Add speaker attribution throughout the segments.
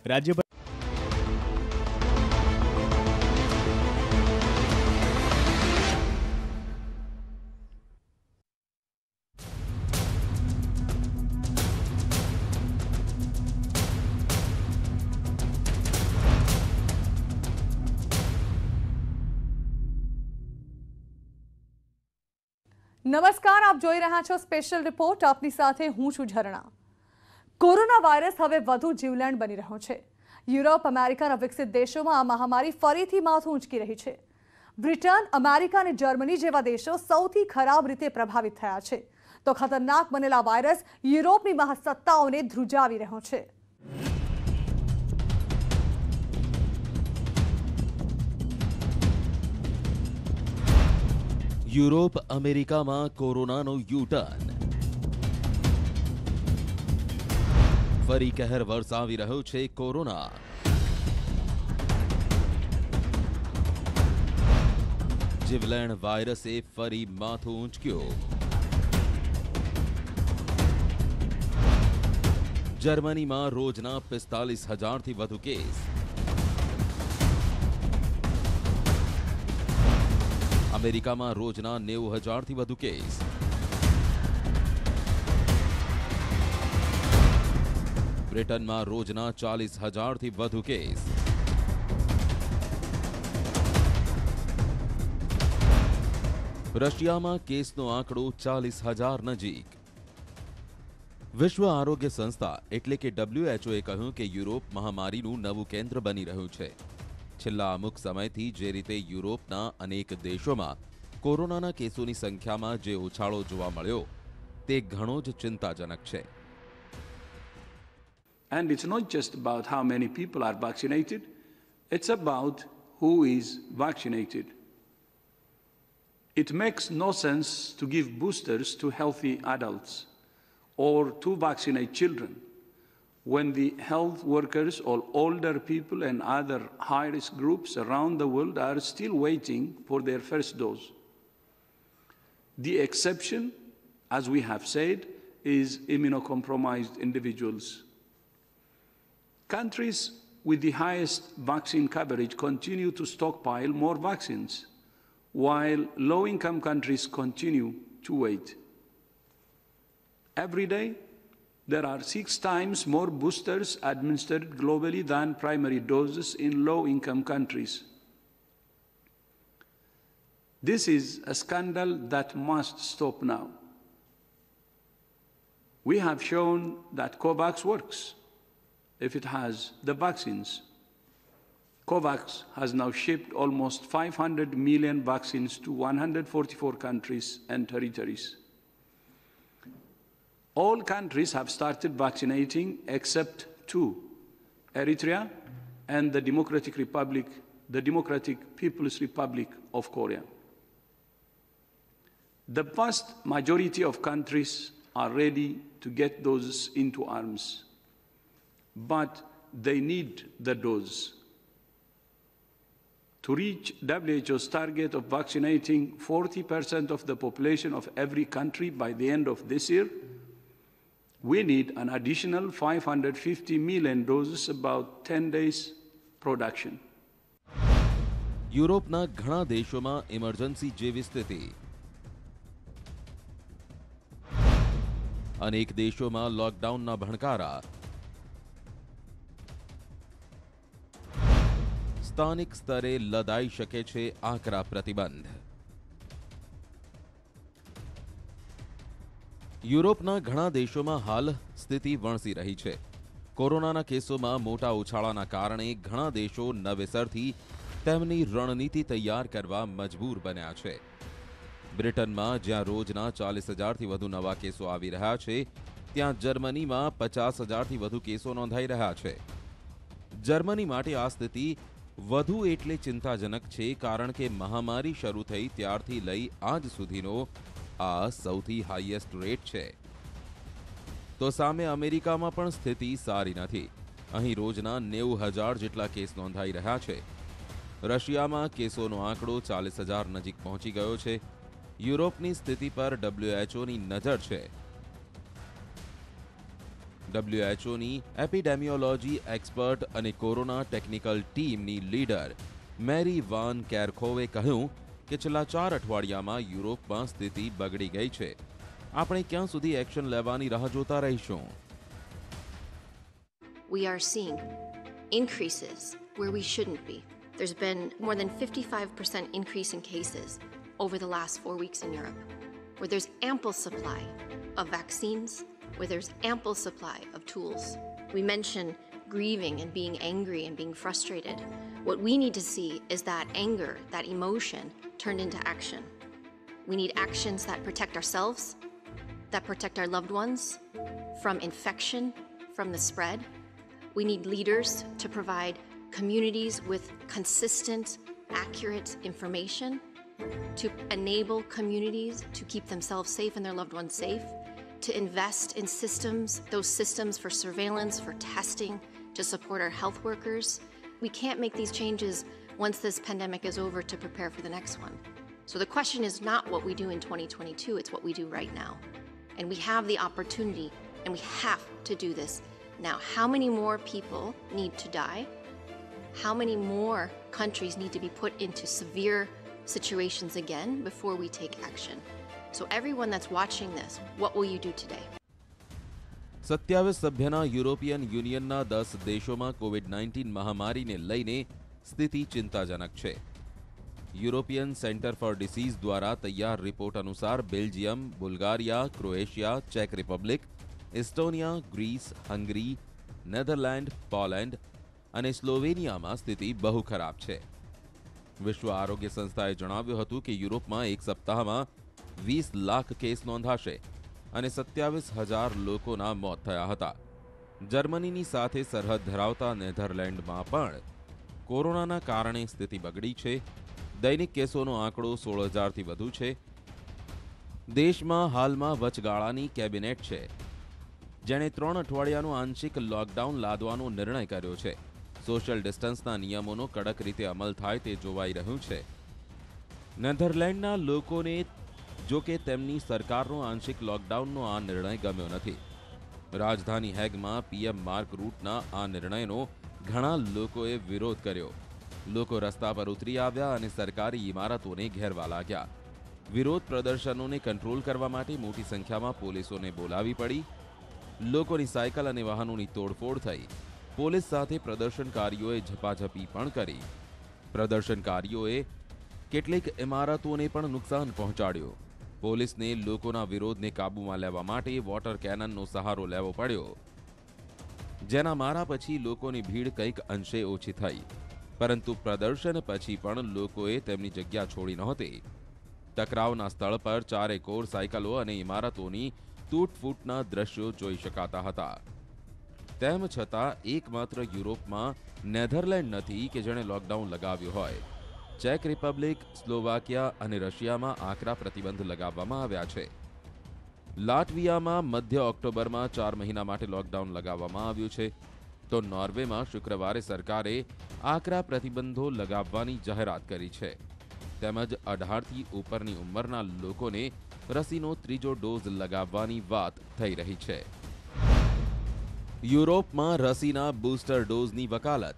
Speaker 1: રાજ્યભર
Speaker 2: નમસ્કાર, આપ જોઈ રહ્યા છો સ્પેશિયલ રિપોર્ટ. આપની સાથે હું છું ઝરણા. કોરોના વાયરસ હવે વધુ જીવલેણ બની રહ્યો છે. યુરોપ, અમેરિકા અને વિકસિત દેશોમાં આ મહામારી ફરીથી માથું ઊંચકી રહી છે. બ્રિટન, અમેરિકા અને જર્મની જેવા દેશો સૌથી ખરાબ રીતે પ્રભાવિત થયા છે, તો ખતરનાક બનેલા વાયરસ યુરોપની મહાસત્તાઓને ધ્રુજાવી રહ્યો છે.
Speaker 3: યુરોપ, અમેરિકામાં કોરોનાનો યુ-ટર્ન. ફરી કહેર વરસાવી રહ્યો છે કોરોના. જીવલેણ વાયરસે ફરી માથું ઊંચક્યું. જર્મનીમાં રોજના 45,000થી વધુ કેસ. અમેરિકામાં રોજના 90,000થી વધુ કેસ. બ્રિટનમાં રોજના 40,000થી વધુ કેસ. રશિયામાં કેસનો આંકડો 40,000 નજીક. વિશ્વ આરોગ્ય સંસ્થા એટલે કે WHO કહ્યું કે યુરોપ મહામારીનું નવું કેન્દ્ર બની રહ્યું છે. છેલ્લા અમુક સમયથી જે રીતે યુરોપના અનેક દેશોમાં કોરોનાના કેસોની સંખ્યામાં જે ઉછાળો જોવા મળ્યો તે ઘણો જ ચિંતાજનક છે.
Speaker 4: And it's not just about how many people are vaccinated, it's about who is vaccinated. It makes no sense to give boosters to healthy adults or to vaccinate children when the health workers or older people and other high-risk groups around the world are still waiting for their first dose. The exception, as we have said, is immunocompromised individuals. Countries with the highest vaccine coverage continue to stockpile more vaccines, while low-income countries continue to wait. Every day, there are 6 times more boosters administered globally than primary doses in low-income countries. This is a scandal that must stop now. We have shown that COVAX works if it has the vaccines. COVAX has now shipped almost 500 million vaccines to 144 countries and territories. All countries have started vaccinating except 2, Eritrea and the Democratic People's Republic of Korea. The vast majority of countries are ready to get doses into arms, but they need the dose. To reach WHO's target of vaccinating 40% of the population of every country by the end of this year, we need an additional 550 million doses, about 10 days production.
Speaker 3: યુરોપના ઘણા દેશોમાં emergency જેવી સ્થિતિ. અનેક દેશોમાં લોકડાઉનના ભણકારા. સ્થાનિક સ્તરે લદાઈ શકે છે આકરા પ્રતિબંધ. યુરોપના ઘણા દેશોમાં હાલ સ્થિતિ વણસી રહી છે. કોરોનાના કેસોમાં મોટા ઉછાળાના કારણે ઘણા દેશો નવેસરથી તેમની રણનીતિ તૈયાર કરવા મજબૂર બન્યા છે. બ્રિટનમાં જ્યાં રોજના 40,000થી વધુ નવા કેસો આવી રહ્યા છે, ત્યાં જર્મનીમાં 50,000થી વધુ કેસો નોંધાઈ રહ્યા છે. જર્મની માટે આ સ્થિતિ વધુ એટલે ચિંતાજનક છે, કારણ કે મહામારી શરૂ થઈ ત્યારથી લઈ આજ સુધીનો આ સૌથી હાઈએસ્ટ રેટ છે. તો સામે અમેરિકામાં પણ સ્થિતિ સારી નથી. અહીં રોજના 90,000 જેટલા કેસ નોંધાઈ રહ્યા છે. રશિયામાં કેસોનો આંકડો 40,000 નજીક પહોંચી ગયો છે. યુરોપની સ્થિતિ પર WHOની નજર છે. WHOની એપિડેમિયોલોજી એક્સપર્ટ અને કોરોના ટેકનિકલ ટીમની લીડર મેરી વાન કેરખોવે કહ્યું કે છેલ્લા 4 અઠવાડિયામાં યુરોપમાં સ્થિતિ બગડી ગઈ છે. આપણે ક્યાં સુધી એક્શન લેવાની રાહ જોતા રહીશું?
Speaker 1: We are seeing increases where we shouldn't be. There's been more than 55% increase in cases over the last 4 weeks in Europe, where there's ample supply of vaccines, where there's ample supply of tools. We mention grieving and being angry and being frustrated. What we need to see is that anger, that emotion, turned into action. We need actions that protect ourselves, that protect our loved ones from infection, from the spread. We need leaders to provide communities with consistent, accurate information to enable communities to keep themselves safe and their loved ones safe, to invest in systems, those systems for surveillance, for testing, to support our health workers. We can't make these changes once this pandemic is over to prepare for the next one. So the question is not what we do in 2022, it's what we do right now. And we have the opportunity and we have to do this now. How many more people need to die? How many more countries need to be put into severe situations again before we take action? So everyone that's watching this, what will you do today?
Speaker 3: 27 સભ્યના European યુનિયનના 10 દેશોમાં COVID-19 મહામારીને લઈને સ્થિતિ ચિંતાજનક છે. European centre for disease દ્વારા તૈયાર report અનુસાર બેલ્જિયમ, બુલ્ગારિયા, ક્રોએશિયા, ચેક Republic, Estonia, Greece, Hungary, Netherland, Poland અને સ્લોવેનિયામાં સ્થિતિ બહુ ખરાબ છે. વિશ્વ આરોગ્ય સંસ્થાએ જણાવ્યું હતું કે યુરોપમાં એક સપ્તાહમાં 20 લાખ કેસ નોંધાશે અને 27,000 લોકોના મોત થયા હતા. જર્મનીની સાથે સરહદ ધરાવતા નેધરલેન્ડમાં પણ કોરોનાના કારણે સ્થિતિ બગડી છે. દૈનિક કેસોનો આંકડો 16,000થી વધુ છે. દેશમાં હાલમાં વચગાળાની કેબિનેટ છે, જેણે 3 અઠવાડિયાનું આંશિક લોકડાઉન લાદવાનો નિર્ણય કર્યો છે. સોશિયલ ડિસ્ટન્સના નિયમોનો કડક રીતે અમલ થાય તે જોવાઈ રહ્યું છે. નેધરલેન્ડના લોકોને જો કે તેમની સરકારનો આંશિક લોકડાઉનનો આ નિર્ણય ગમ્યો નથી. રાજધાની હેગમાં પીએમ માર્ક રૂટના આ નિર્ણયનો ઘણા લોકોએ વિરોધ કર્યો. લોકો રસ્તા પર ઉતરી આવ્યા અને સરકારી ઇમારતોને ઘેરવા लाग्યા. વિરોધ પ્રદર્શનોને કંટ્રોલ કરવા માટે મોટી સંખ્યામાં પોલીસોને બોલાવી પડી. લોકોની સાયકલ અને વાહનોની તોડફોડ થઈ. પોલીસ સાથે પ્રદર્શનકારીઓએ ઝપાઝપી પણ કરી. પ્રદર્શનકારીઓએ કેટલીક ઇમારતોને પણ નુકસાન પહોંચાડ્યું. પોલીસને લોકોના વિરોધને કાબૂમાં લેવા માટે વોટર કેનનનો સહારો લેવો પડ્યો, જેના મારા પછી લોકોની ભીડ કંઈક અંશે ઓછી થઈ. પરંતુ પ્રદર્શન પછી પણ લોકોએ તેમની જગ્યા છોડી નહોતી. ટકરાવના સ્થળ પર ચારેકોર સાયકલો અને ઇમારતોની તૂટફૂટના દ્રશ્યો જોઈ શકાતા હતા. તેમ છતાં એકમાત્ર યુરોપમાં નેધરલેન્ડ નથી કે જેણે લોકડાઉન લગાવ્યું હોય. ચેક રિપબ્લિક, સ્લોવાકિયા અને રશિયામાં આકરા પ્રતિબંધ લગાવવામાં આવ્યા છે. લાટવિયામાં મધ્ય ઓક્ટોબરમાં 4 મહિના માટે લોકડાઉન લગાવવામાં આવ્યું છે. તો નોર્વેમાં શુક્રવારે સરકારે આકરા પ્રતિબંધો લગાવવાની જાહેરાત કરી છે. તેમજ 18થી ઉપરની ઉંમરના લોકોને રસીનો ત્રીજો ડોઝ લગાવવાની વાત થઈ રહી છે. યુરોપમાં રસીના બૂસ્ટર ડોઝની વકાલત.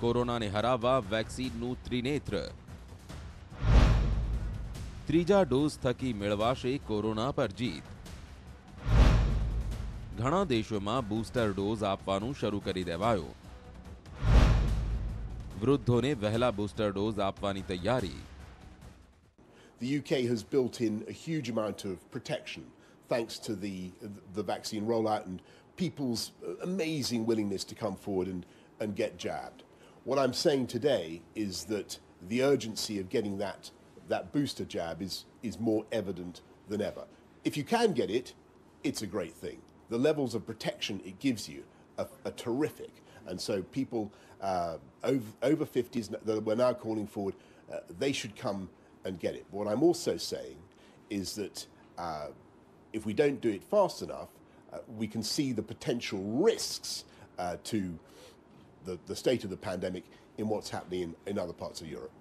Speaker 3: કોરોનાને હરાવવા વેક્સિનનું ત્રિનેત્ર. ત્રીજા ડોઝ થકી મેળવાશે કોરોના પર જીત. ઘણા દેશોમાં બૂસ્ટર ડોઝ આપવાનું શરૂ કરી દેવાયો. વૃદ્ધોને વહેલા બૂસ્ટર ડોઝ આપવાની તૈયારી.
Speaker 5: The UK has built in a huge amount of protection thanks to the vaccine rollout and people's amazing willingness to come forward and get jabbed. What I'm saying today is that the urgency of getting that booster jab is more evident than ever. If you can get it, it's a great thing. The levels of protection it gives you are terrific. And so people over 50s that we're now calling forward, they should come and get it. What I'm also saying is that if we don't do it fast enough, we can see the potential risks to the state of the pandemic in what's happening in other parts of Europe.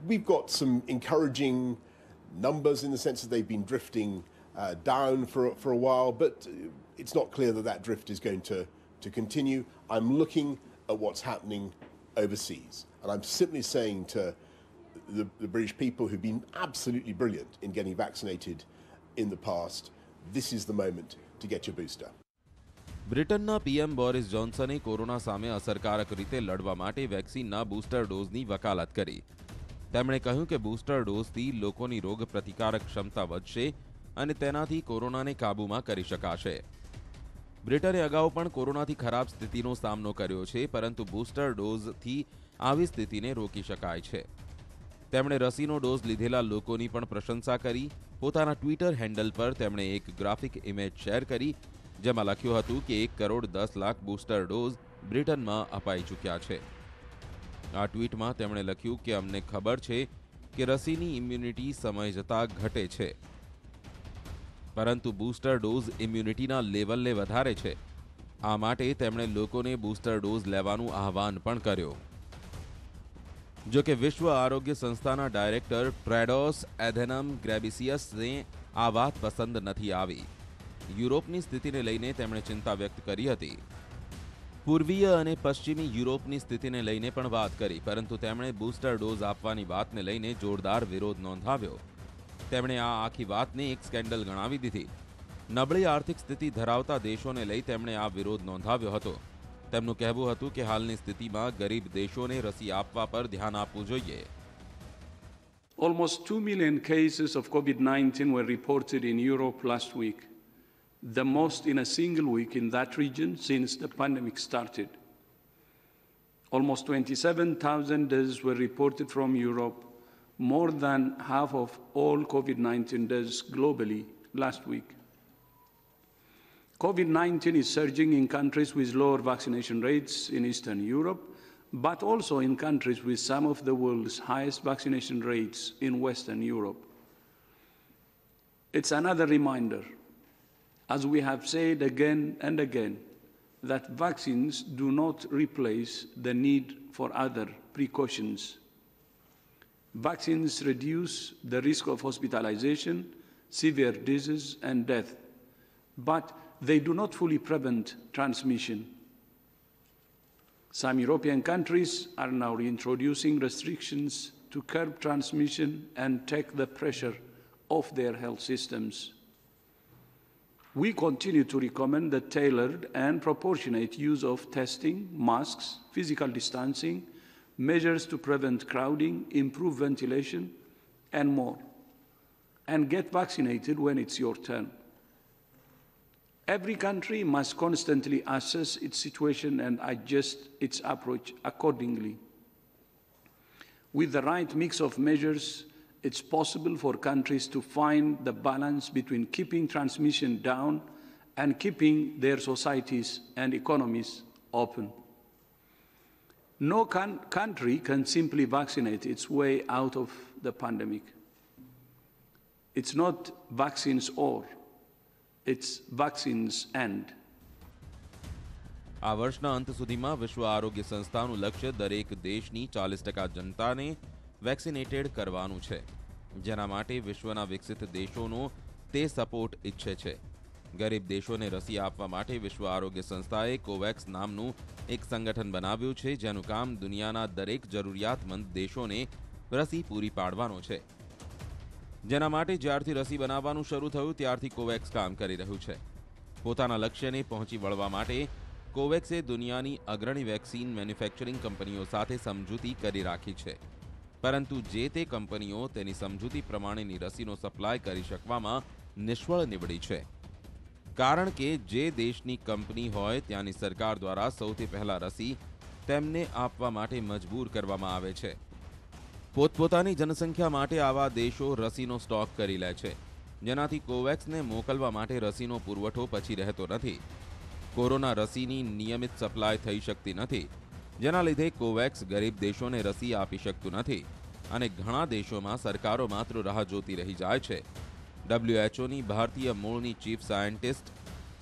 Speaker 5: We've got some encouraging numbers in the sense that they've been drifting down for a while, but it's not clear that that drift is going to continue. I'm looking at what's happening overseas, and I'm simply saying to the British people who've been absolutely brilliant in getting vaccinated in the past, this is the moment to get your booster.
Speaker 3: બ્રિટનના PM Boris જોન્સને corona સામે અસરકારક રીતે લડવા માટે વેક્સિનના booster ડોઝની વકાલત કરી. તેમણે કહ્યું કે બૂસ્ટર ડોઝથી લોકોની રોગ પ્રતિકારક ક્ષમતા વધશે અને તેનાથી કોરોનાને કાબૂમાં કરી શકાશે. બ્રિટને અગાઉ પણ કોરોનાથી ખરાબ સ્થિતિનો સામનો કર્યો છે, પરંતુ બૂસ્ટર ડોઝથી આવી સ્થિતિને રોકી શકાય છે. તેમણે રસીનો ડોઝ લીધેલા લોકોની પણ પ્રશંસા કરી. પોતાના ટ્વિટર હેન્ડલ પર તેમણે એક ગ્રાફિક ઇમેજ શેર કરી, જેમાં લખ્યું હતું કે 1,10,00,000 બૂસ્ટર ડોઝ બ્રિટનમાં અપાઈ ચૂક્યા છે. આ ટ્વીટમાં તેમણે લખ્યું કે અમને ખબર છે કે રસીની ઇમ્યુનિટી સમય જતાં ઘટે છે, પરંતુ બૂસ્ટર ડોઝ ઇમ્યુનિટીના લેવલને વધારે છે. આ માટે તેમણે લોકોને બૂસ્ટર ડોઝ લેવાનું આહ્વાન પણ કર્યો. જો કે વિશ્વ આરોગ્ય સંસ્થાના ડાયરેક્ટર ટ્રેડોસ એધેનમ ગ્રેબિસિયસને આ વાત પસંદ નથી આવી. યુરોપની સ્થિતિને લઈને તેમણે ચિંતા વ્યક્ત કરી હતી. પૂર્વીય અને પશ્ચિમી યુરોપની સ્થિતિને લઈને પણ વાત કરી, પરંતુ તેમણે બૂસ્ટર ડોઝ આપવાની વાતને લઈને જોરદાર વિરોધ નોંધાવ્યો. તેમણે આ આખી વાતને એક સ્કેન્ડલ ગણાવી દીધી. નબળી આર્થિક સ્થિતિ ધરાવતા દેશોને લઈ તેમણે આ વિરોધ નોંધાવ્યો હતો. તેમનું કહેવું હતું કે હાલની સ્થિતિમાં ગરીબ દેશોને રસી આપવા પર ધ્યાન આપવું જોઈએ.
Speaker 4: Almost 2 million cases of COVID-19 were reported in Europe last week, the most in a single week in that region since the pandemic started. Almost 27,000 deaths were reported from Europe, more than half of all COVID-19 deaths globally last week. COVID-19 is surging in countries with lower vaccination rates in Eastern Europe, but also in countries with some of the world's highest vaccination rates in Western Europe. It's another reminder, as we have said again and again, that vaccines do not replace the need for other precautions. Vaccines reduce the risk of hospitalization, severe disease, and death, but they do not fully prevent transmission. Some European countries are now introducing restrictions to curb transmission and take the pressure off their health systems. We continue to recommend the tailored and proportionate use of testing, masks, physical distancing, measures to prevent crowding, improve ventilation, and more. And get vaccinated when it's your turn. Every country must constantly assess its situation and adjust its approach accordingly. With the right mix of measures, it's possible for countries to find the balance between keeping transmission down and keeping their societies and economies open. No country can simply vaccinate its way out of the pandemic. It's not vaccines or, it's vaccines and.
Speaker 3: આ વર્ષના અંત સુધીમાં વિશ્વ આરોગ્ય સંસ્થાનું લક્ષ્ય દરેક દેશની 40% જનતાને વેક્સિનેટેડ કરવાનું છે, જેના માટે વિશ્વના વિકસિત દેશોનો તે સપોર્ટ ઈચ્છે છે. ગરીબ દેશોને રસી આપવા માટે વિશ્વ આરોગ્ય સંસ્થાએ કોવેક્સ નામનું એક સંગઠન બનાવ્યું છે, જેનું કામ દુનિયાના દરેક જરૂરિયાતમંદ દેશોને રસી પૂરી પાડવાનો છે. જેના માટે જ્યારથી રસી બનાવવાનું શરૂ થયું ત્યારથી કોવેક્સ કામ કરી રહ્યું છે. પોતાના લક્ષ્યને પહોંચી વળવા માટે કોવેક્સે દુનિયાની અગ્રણી વેક્સિન મેન્યુફેક્ચરિંગ કંપનીઓ સાથે સમજૂતી કરી રાખી છે, પરંતુ જે તે કંપનીઓ તેની સમજૂતી પ્રમાણેની રસીનો સપ્લાય કરી શકવામાં નિષ્ફળ નીવડી છે. કારણ કે જે દેશની કંપની હોય ત્યાંની સરકાર દ્વારા સૌથી પહેલા રસી તેમને આપવા માટે મજબૂર કરવામાં આવે છે. પોતપોતાની જનસંખ્યા માટે આવા દેશો રસીનો સ્ટોક કરી લે છે, જેનાથી કોવેક્સને મોકલવા માટે રસીનો પુરવઠો પછી રહેતો નથી. કોરોના રસીની નિયમિત સપ્લાય થઈ શકતી નથી, જેના લીધે કોવેક્સ ગરીબ દેશોને રસી આપી શકતું નથી અને ઘણા દેશોમાં સરકારો માત્ર રાહ જોતી રહી જાય છે. WHOની ભારતીય મૂળની ચીફ સાયન્ટિસ્ટ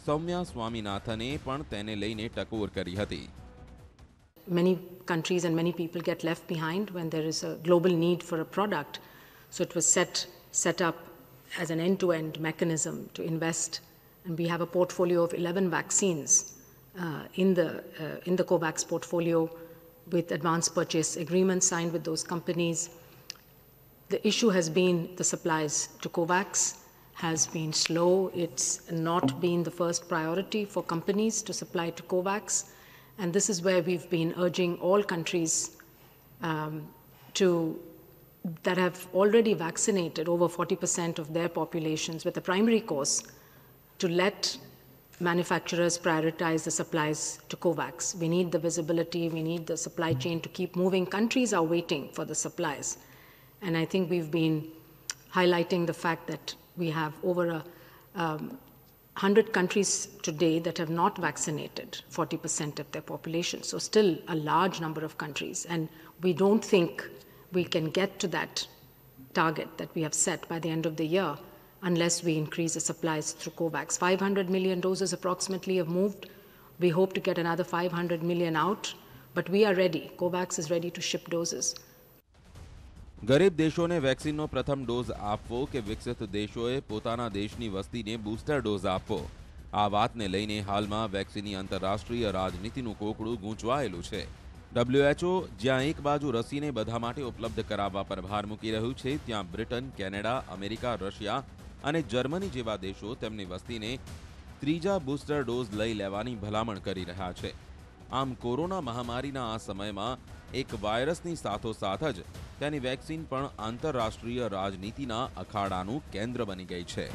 Speaker 3: સૌમ્યા સ્વામીનાથને પણ તેને લઈને ટકોર કરી હતી.
Speaker 6: Many countries and many people get left behind when there is a global need for a product. So it was set up as an end-to-end mechanism to invest, and we have a portfolio of 11 vaccines in the COVAX portfolio with advance purchase agreements signed with those companies. The issue has been the supplies to COVAX has been slow. It's not been the first priority for companies to supply to COVAX, and this is where we've been urging all countries that have already vaccinated over 40% of their populations with the primary course to let manufacturers prioritize the supplies to COVAX. We need the visibility, we need the supply chain to keep moving. Countries are waiting for the supplies. And I think we've been highlighting the fact that we have over 100 countries today that have not vaccinated 40% of their population. So still a large number of countries. And we don't think we can get to that target that we have set by the end of the year unless we increase the supplies through COVAX. 500 million doses approximately have moved. We hope to get another 500 million out, but we are ready. COVAX is ready to ship doses.
Speaker 3: ગરીબ દેશોને વેક્સિનનો પ્રથમ dose આપવો કે વિકસિત દેશોએ પોતાના દેશની વસ્તીને બૂસ્ટર ડોઝ આપવો, આ વાતને લઈને હાલમાં વેક્સિનની આંતરરાષ્ટ્રીય રાજનીતિનું કોકડું ગૂંચવાયેલું છે. WHO જ્યાં એક બાજુ રસીને બધા માટે ઉપલબ્ધ કરાવવા પર ભાર મૂકી રહ્યું છે, ત્યાં બ્રિટન, કેનેડા, અમેરિકા, રશિયા અને જર્મની જેવા દેશો તેમની વસ્તીને ત્રીજા બૂસ્ટર ડોઝ લઈ લેવાની ભલામણ કરી રહ્યા છે. આમ કોરોના મહામારીના આ સમયમાં એક વાયરસની સાથોસાથ જ તેની વેક્સિન પણ આંતરરાષ્ટ્રીય રાજનીતિના અખાડાનું કેન્દ્ર બની ગઈ છે.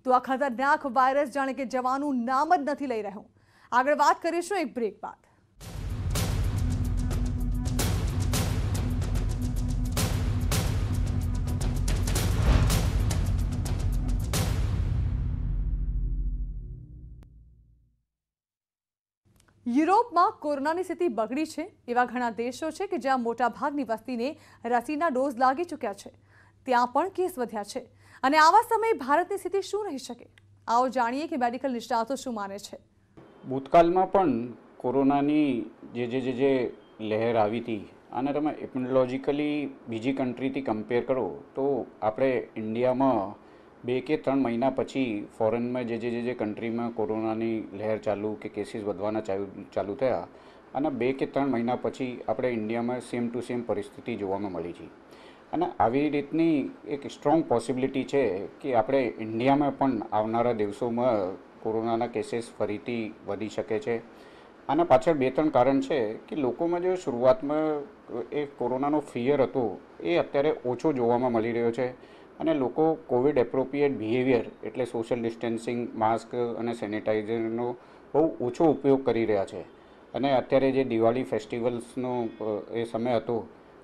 Speaker 2: તો આ ખતરનાક વાયરસ જાણે કે જવાનું નામ જ નથી લઈ રહ્યું. આગળ વાત કરીશું એક બ્રેક બાદ. યુરોપમાં કોરોનાની સ્થિતિ બગડી છે. એવા ઘણા દેશો છે કે જ્યાં મોટાભાગની વસ્તીને રસીના ડોઝ લાગી ચૂક્યા છે. ત્યાં પણ કેસ વધ્યા છે અને આવા સમયે ભારતની સ્થિતિ શું રહી શકે? આવો જાણીએ કે મેડિકલ નિષ્ણાતો શું માને છે.
Speaker 7: ભૂતકાળમાં પણ કોરોનાની જે લહેર આવી હતી અને તમે એપિડેમિયોલોજીકલી બીજી કન્ટ્રીથી કમ્પેર કરો તો આપણે ઇન્ડિયામાં 2 કે 3 મહિના પછી ફોરેનમાં જે કન્ટ્રીમાં કોરોનાની લહેર ચાલુ કે કેસીસ વધવાના ચાલુ થયા અને 2 કે 3 મહિના પછી આપણે ઇન્ડિયામાં સેમ ટુ સેમ પરિસ્થિતિ જોવામાં મળી છે. અને આવી રીતની એક સ્ટ્રોંગ પોસિબિલિટી છે કે આપણે ઇન્ડિયામાં પણ આવનારા દિવસોમાં કોરોનાના કેસીસ ફરીથી વધી શકે છે. આના પાછળ 2-3 કારણ છે કે લોકોમાં જે શરૂઆતમાં એ કોરોનાનો ફિયર હતો એ અત્યારે ઓછો જોવામાં મળી રહ્યો છે અને લોકો કોવિડ એપ્રોપ્રિએટ બિહેવિયર એટલે સોશિયલ ડિસ્ટન્સિંગ, માસ્ક અને સેનિટાઇઝરનો બહુ ઓછો ઉપયોગ કરી રહ્યા છે. અને અત્યારે જે દિવાળી ફેસ્ટિવલ્સનો એ સમય હતો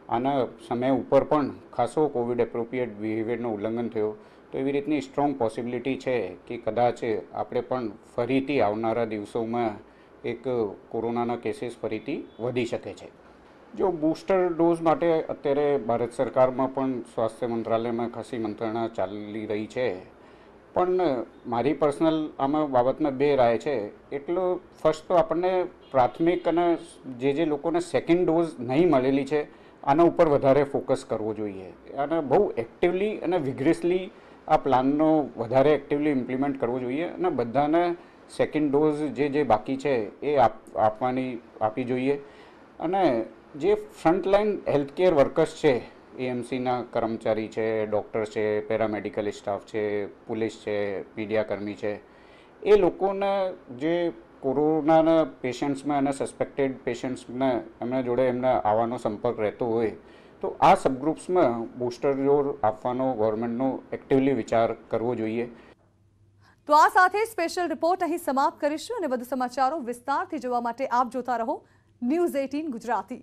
Speaker 7: આના સમય ઉપર પણ ખાસો કોવિડ એપ્રોપ્રિએટ બિહેવિયરનો ઉલ્લંઘન થયો. તો એવી રીતની સ્ટ્રોંગ પોસિબિલિટી છે કે કદાચ આપણે પણ ફરીથી આવનારા દિવસોમાં એક કોરોનાના કેસીસ ફરીથી વધી શકે છે. જો બૂસ્ટર ડોઝ માટે અત્યારે ભારત સરકારમાં પણ સ્વાસ્થ્ય મંત્રાલયમાં ખાસી મંત્રણા ચાલી રહી છે. પણ મારી પર્સનલ આમાં બાબતમાં 2 રાય છે. એટલો ફર્સ્ટ તો આપણને પ્રાથમિક અને જે લોકોને સેકન્ડ ડોઝ નહીં મળેલી છે આના ઉપર વધારે ફોકસ કરવો જોઈએ અને બહુ એક્ટિવલી અને વિગ્રેસલી આ પ્લાનનો વધારે એક્ટિવલી ઇમ્પ્લિમેન્ટ કરવો જોઈએ અને બધાને સેકન્ડ ડોઝ જે બાકી છે એ આપી જોઈએ. અને જે ફ્રન્ટલાઇન હેલ્થકેર વર્કર્સ છે, એએમસીના કર્મચારી છે, ડૉક્ટર છે, પેરામેડિકલ સ્ટાફ છે, પોલીસ છે, મીડિયાકર્મી છે, એ લોકોને જે કોરોનાના પેશન્ટ્સમાં અને સસ્પેક્ટેડ પેશન્ટ્સમાં એમના જોડે એમના આવવાનો સંપર્ક રહેતો હોય તો આ સબગ્રુપ્સમાં બૂસ્ટર ડોઝ આપવાનો ગવર્મેન્ટનો એક્ટિવલી વિચાર કરવો જોઈએ.
Speaker 2: તો આ સાથે સ્પેશિયલ રિપોર્ટ અહીં સમાપ્ત કરીશું અને વધુ સમાચારો વિસ્તારથી જોવા માટે આપ જોતા રહો News18 Gujarati.